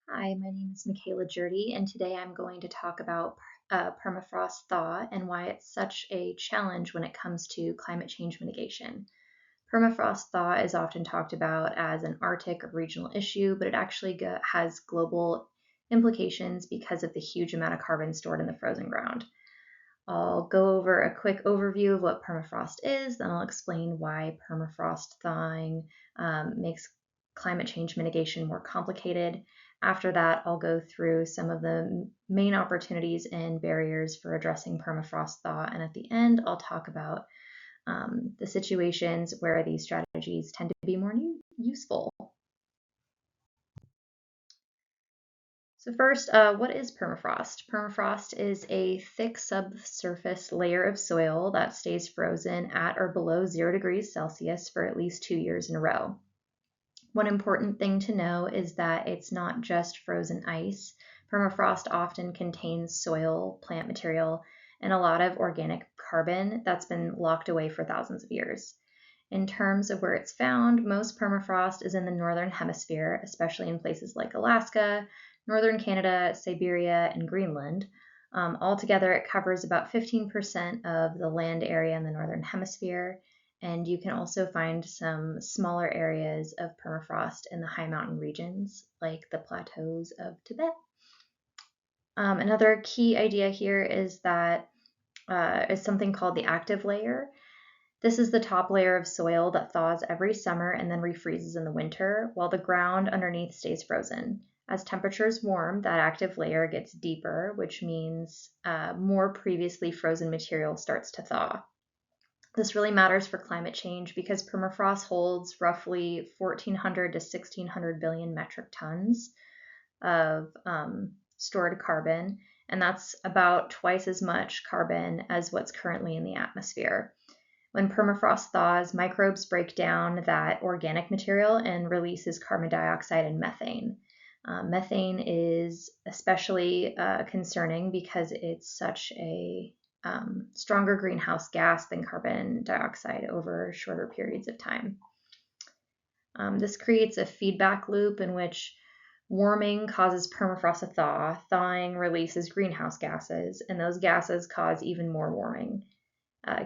Hi, my name is Michaela Jurdy, and today I'm going to talk about permafrost thaw and why it's such a challenge when it comes to climate change mitigation. Permafrost thaw is often talked about as an Arctic or regional issue, but it actually has global implications because of the huge amount of carbon stored in the frozen ground. I'll go over a quick overview of what permafrost is, then I'll explain why permafrost thawing makes climate change mitigation more complicated. After that, I'll go through some of the main opportunities and barriers for addressing permafrost thaw, and at the end, I'll talk about the situations where these strategies tend to be more useful. So first, what is permafrost? Permafrost is a thick subsurface layer of soil that stays frozen at or below 0 degrees Celsius for at least 2 years in a row. One important thing to know is that it's not just frozen ice. Permafrost often contains soil, plant material, and a lot of organic carbon that's been locked away for thousands of years. In terms of where it's found, most permafrost is in the northern hemisphere, especially in places like Alaska, northern Canada, Siberia, and Greenland. Altogether, it covers about 15% of the land area in the northern hemisphere, and you can also find some smaller areas of permafrost in the high mountain regions, like the plateaus of Tibet. Another key idea here is that is something called the active layer. This is the top layer of soil that thaws every summer and then refreezes in the winter, while the ground underneath stays frozen. As temperatures warm, that active layer gets deeper, which means more previously frozen material starts to thaw. This really matters for climate change because permafrost holds roughly 1,400 to 1,600 billion metric tons of stored carbon, and that's about twice as much carbon as what's currently in the atmosphere. When permafrost thaws, microbes break down that organic material and releases carbon dioxide and methane. Methane is especially concerning because it's such a stronger greenhouse gas than carbon dioxide over shorter periods of time. This creates a feedback loop in which warming causes permafrost to thaw, thawing releases greenhouse gases, and those gases cause even more warming.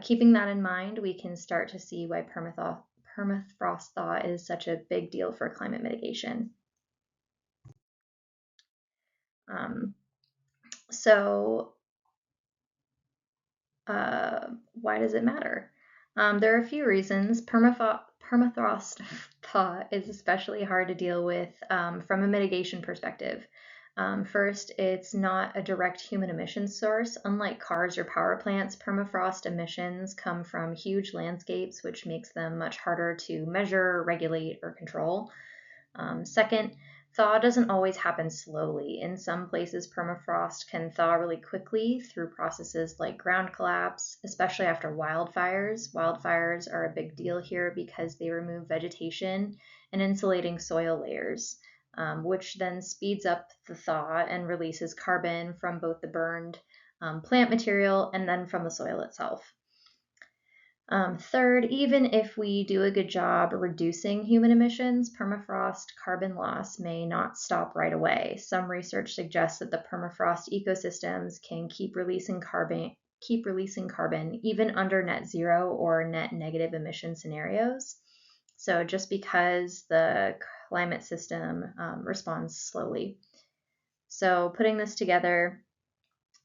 Keeping that in mind, we can start to see why permafrost thaw is such a big deal for climate mitigation. Um, so, why does it matter? There are a few reasons. Permafrost thaw is especially hard to deal with from a mitigation perspective. First, it's not a direct human emissions source. Unlike cars or power plants, permafrost emissions come from huge landscapes, which makes them much harder to measure, regulate, or control. Second, thaw doesn't always happen slowly. In some places, permafrost can thaw really quickly through processes like ground collapse, especially after wildfires. Wildfires are a big deal here because they remove vegetation and insulating soil layers, which then speeds up the thaw and releases carbon from both the burned plant material and then from the soil itself. Third, even if we do a good job reducing human emissions, permafrost carbon loss may not stop right away. Some research suggests that the permafrost ecosystems can keep releasing carbon even under net zero or net negative emission scenarios. So just because the climate system responds slowly. So putting this together,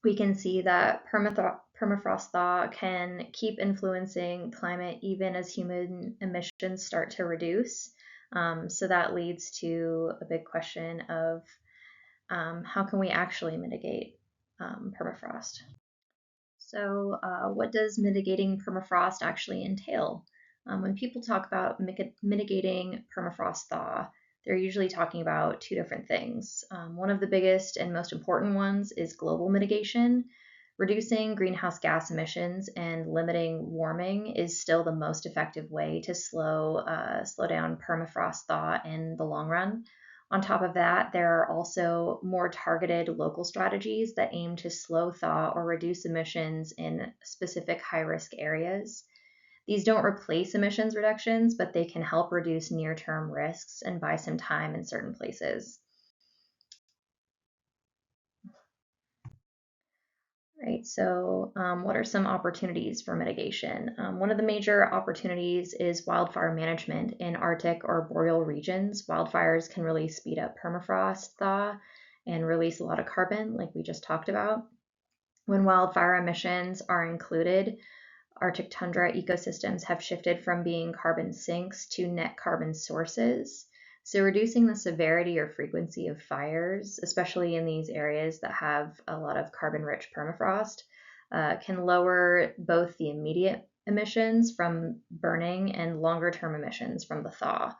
we can see that permafrost thaw can keep influencing climate even as human emissions start to reduce. So that leads to a big question of how can we actually mitigate permafrost? So, what does mitigating permafrost actually entail? When people talk about mitigating permafrost thaw, they're usually talking about two different things. One of the biggest and most important ones is global mitigation. Reducing greenhouse gas emissions and limiting warming is still the most effective way to slow down permafrost thaw in the long run. On top of that, there are also more targeted local strategies that aim to slow thaw or reduce emissions in specific high-risk areas. These don't replace emissions reductions, but they can help reduce near-term risks and buy some time in certain places. Right, so what are some opportunities for mitigation? One of the major opportunities is wildfire management in Arctic or boreal regions. Wildfires can really speed up permafrost thaw and release a lot of carbon, like we just talked about. When wildfire emissions are included, Arctic tundra ecosystems have shifted from being carbon sinks to net carbon sources. So, reducing the severity or frequency of fires, especially in these areas that have a lot of carbon rich permafrost, can lower both the immediate emissions from burning and longer term emissions from the thaw.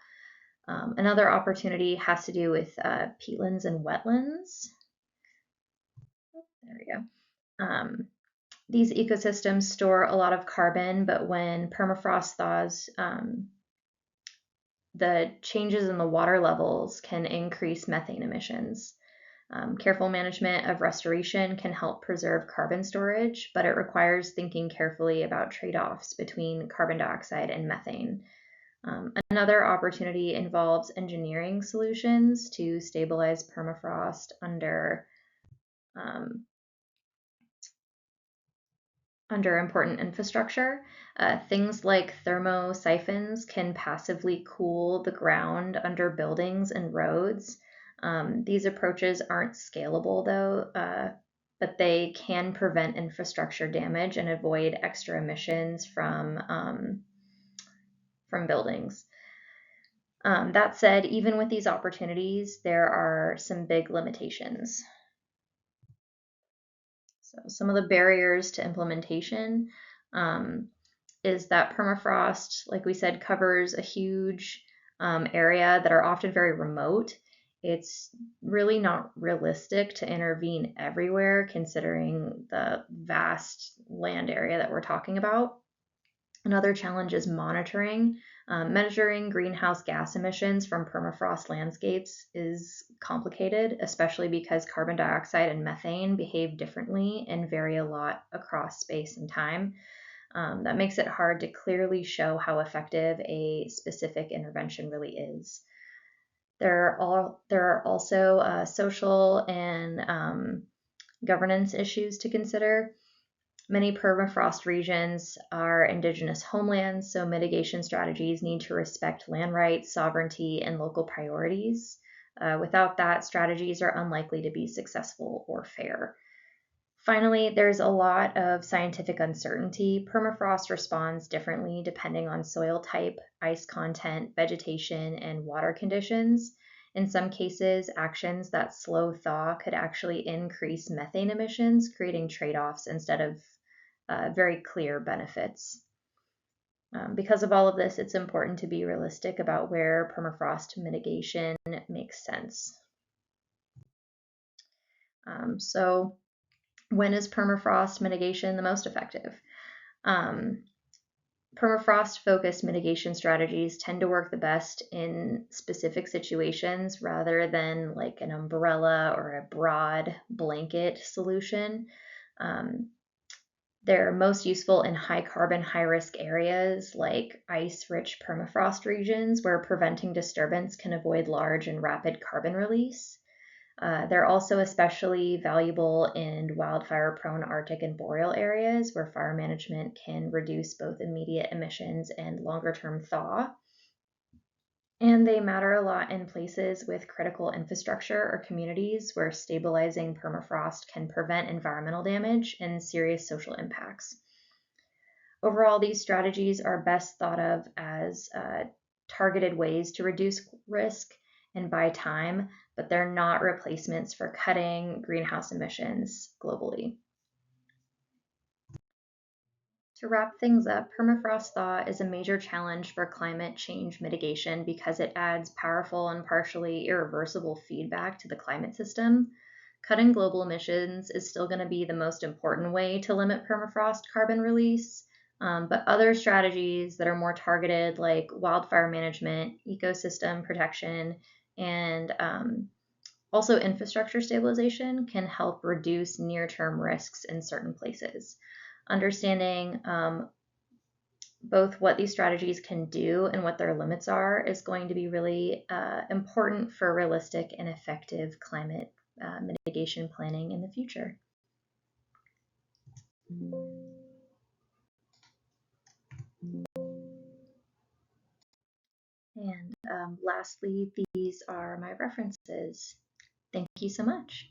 Another opportunity has to do with peatlands and wetlands. There we go. These ecosystems store a lot of carbon, but when permafrost thaws, the changes in the water levels can increase methane emissions. Careful management of restoration can help preserve carbon storage, but it requires thinking carefully about trade offs between carbon dioxide and methane. Another opportunity involves engineering solutions to stabilize permafrost um, under important infrastructure. Things like thermosiphons can passively cool the ground under buildings and roads. These approaches aren't scalable though, but they can prevent infrastructure damage and avoid extra emissions from buildings. That said, even with these opportunities, there are some big limitations. So some of the barriers to implementation is that permafrost, like we said, covers a huge area that are often very remote. It's really not realistic to intervene everywhere considering the vast land area that we're talking about. Another challenge is monitoring. Measuring greenhouse gas emissions from permafrost landscapes is complicated, especially because carbon dioxide and methane behave differently and vary a lot across space and time. That makes it hard to clearly show how effective a specific intervention really is. There are also social and governance issues to consider. Many permafrost regions are indigenous homelands, so mitigation strategies need to respect land rights, sovereignty, and local priorities. Without that, strategies are unlikely to be successful or fair. Finally, there's a lot of scientific uncertainty. Permafrost responds differently depending on soil type, ice content, vegetation, and water conditions. In some cases, actions that slow thaw could actually increase methane emissions, creating trade offs instead of very clear benefits. Because of all of this, it's important to be realistic about where permafrost mitigation makes sense. So, when is permafrost mitigation the most effective? Permafrost focused mitigation strategies tend to work the best in specific situations rather than like an umbrella or a broad blanket solution. They're most useful in high carbon, high risk areas like ice rich permafrost regions where preventing disturbance can avoid large and rapid carbon release. They're also especially valuable in wildfire prone Arctic and boreal areas where fire management can reduce both immediate emissions and longer term thaw. And they matter a lot in places with critical infrastructure or communities where stabilizing permafrost can prevent environmental damage and serious social impacts. Overall, these strategies are best thought of as targeted ways to reduce risk and buy time, but they're not replacements for cutting greenhouse emissions globally. To wrap things up, permafrost thaw is a major challenge for climate change mitigation because it adds powerful and partially irreversible feedback to the climate system. Cutting global emissions is still going to be the most important way to limit permafrost carbon release, but other strategies that are more targeted, like wildfire management, ecosystem protection, and also infrastructure stabilization, can help reduce near term risks in certain places. Understanding both what these strategies can do and what their limits are is going to be really important for realistic and effective climate mitigation planning in the future. And lastly, these are my references. Thank you so much.